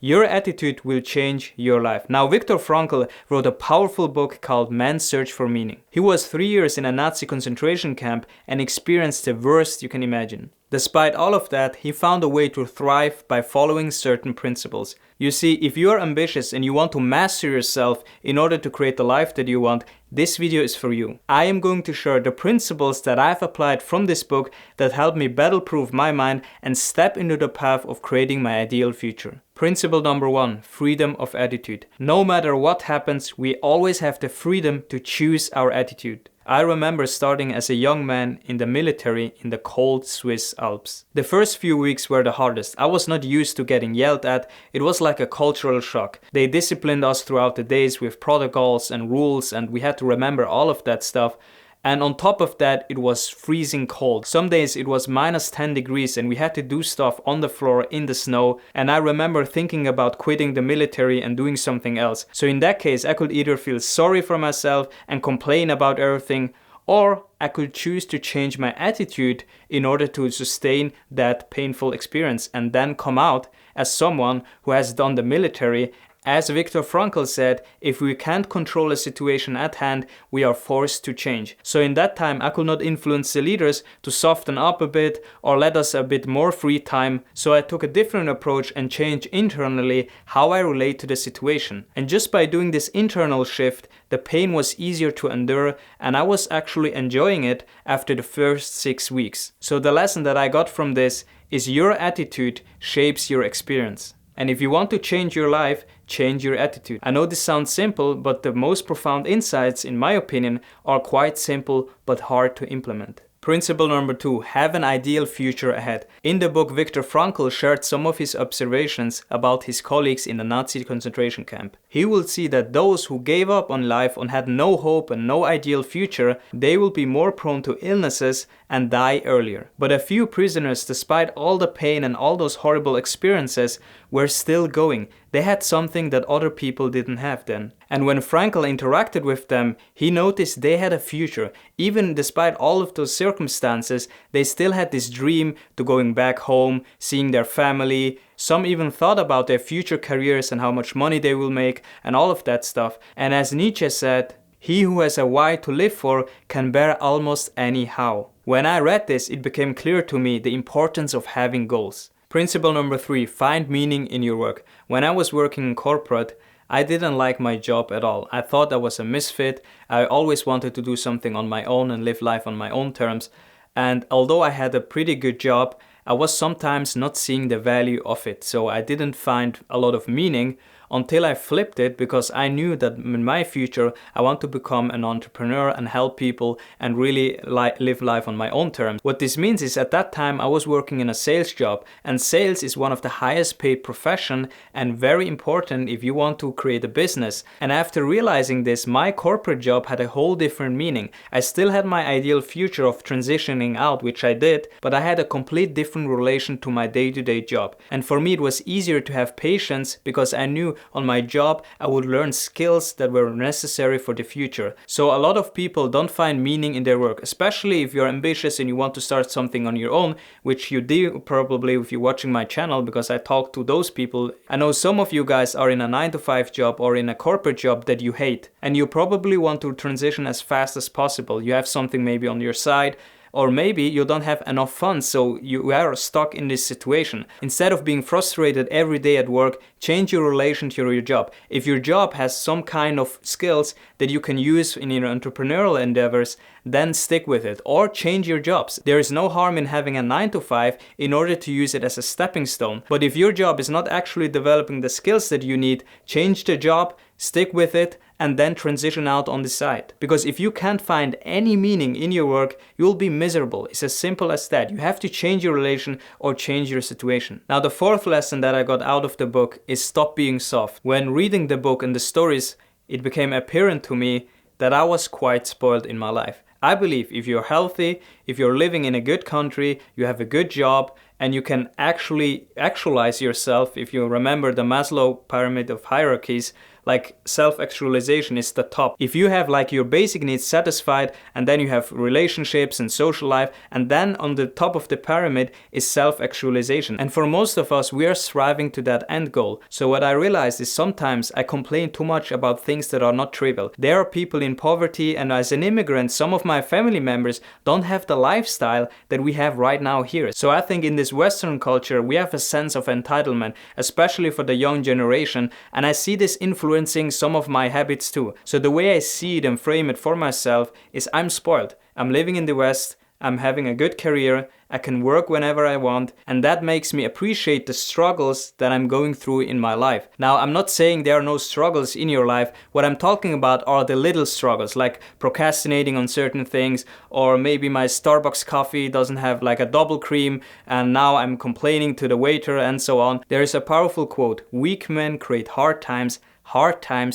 Your attitude will change your life. Now, Viktor Frankl wrote a powerful book called Man's Search for Meaning. He was 3 years in a Nazi concentration camp and experienced the worst you can imagine. Despite all of that, he found a way to thrive by following certain principles. You see, if you are ambitious and you want to master yourself in order to create the life that you want, this video is for you. I am going to share the principles that I've applied from this book that helped me battle-proof my mind and step into the path of creating my ideal future. Principle number 1, freedom of attitude. No matter what happens, we always have the freedom to choose our attitude. I remember starting as a young man in the military in the cold Swiss Alps. The first few weeks were the hardest. I was not used to getting yelled at. It was like a cultural shock. They disciplined us throughout the days with protocols and rules, and we had to remember all of that stuff. And on top of that, it was freezing cold. Some days it was minus 10 degrees and we had to do stuff on the floor in the snow. And I remember thinking about quitting the military and doing something else. So in that case, I could either feel sorry for myself and complain about everything, or I could choose to change my attitude in order to sustain that painful experience and then come out as someone who has done the military. As Viktor Frankl said, if we can't control a situation at hand, we are forced to change. So in that time, I could not influence the leaders to soften up a bit or let us a bit more free time. So I took a different approach and changed internally how I relate to the situation. And just by doing this internal shift, the pain was easier to endure and I was actually enjoying it after the first 6 weeks. So the lesson that I got from this is your attitude shapes your experience. And if you want to change your life, change your attitude. I know this sounds simple, but the most profound insights, in my opinion, are quite simple but hard to implement. Principle number 2, have an ideal future ahead. In the book, Viktor Frankl shared some of his observations about his colleagues in the Nazi concentration camp. He will see that those who gave up on life and had no hope and no ideal future, they will be more prone to illnesses and die earlier. But a few prisoners, despite all the pain and all those horrible experiences, were still going. They had something that other people didn't have then. And when Frankl interacted with them, he noticed they had a future. Even despite all of those circumstances, they still had this dream to going back home, seeing their family. Some even thought about their future careers and how much money they will make and all of that stuff. And as Nietzsche said, he who has a why to live for can bear almost any how. When I read this, it became clear to me the importance of having goals. Principle number 3, find meaning in your work. When I was working in corporate, I didn't like my job at all. I thought I was a misfit. I always wanted to do something on my own and live life on my own terms. And although I had a pretty good job, I was sometimes not seeing the value of it. So I didn't find a lot of meaning until I flipped it, because I knew that in my future I want to become an entrepreneur and help people and really live life on my own terms. What this means is at that time I was working in a sales job, and sales is one of the highest paid profession and very important if you want to create a business. And after realizing this, my corporate job had a whole different meaning. I still had my ideal future of transitioning out, which I did, but I had a complete different relation to my day-to-day job. And for me it was easier to have patience because I knew on my job I would learn skills that were necessary for the future. So a lot of people don't find meaning in their work, especially if you're ambitious and you want to start something on your own, which you do probably if you're watching my channel, because I talk to those people. I know some of you guys are in a 9-to-5 job or in a corporate job that you hate, and you probably want to transition as fast as possible. You have something maybe on your side, or maybe you don't have enough funds, so you are stuck in this situation. Instead of being frustrated every day at work, change your relation to your job. If your job has some kind of skills that you can use in your entrepreneurial endeavors, then stick with it, or change your jobs. There is no harm in having a 9-to-5 in order to use it as a stepping stone. But if your job is not actually developing the skills that you need, change the job, stick with it, and then transition out on the side. Because if you can't find any meaning in your work, you'll be miserable. It's as simple as that. You have to change your relation or change your situation. Now, the 4th lesson that I got out of the book is stop being soft. When reading the book and the stories, it became apparent to me that I was quite spoiled in my life. I believe if you're healthy, if you're living in a good country, you have a good job, and you can actually actualize yourself, if you remember the Maslow pyramid of hierarchies, like self-actualization is the top. If you have like your basic needs satisfied, and then you have relationships and social life, and then on the top of the pyramid is self-actualization. And for most of us, we are striving to that end goal. So what I realized is sometimes I complain too much about things that are not trivial. There are people in poverty, and as an immigrant, some of my family members don't have the lifestyle that we have right now here. So I think in this Western culture, we have a sense of entitlement, especially for the young generation, and I see this influencing some of my habits too. So the way I see it and frame it for myself is I'm spoiled. I'm living in the West, I'm having a good career, I can work whenever I want, and that makes me appreciate the struggles that I'm going through in my life. Now, I'm not saying there are no struggles in your life. What I'm talking about are the little struggles, like procrastinating on certain things, or maybe my Starbucks coffee doesn't have like a double cream, and now I'm complaining to the waiter and so on. There is a powerful quote, "Weak men create hard times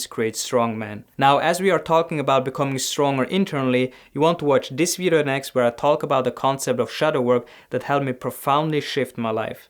create strong men." Now, as we are talking about becoming stronger internally, you want to watch this video next, where I talk about the concept of shadow work that helped me profoundly shift my life.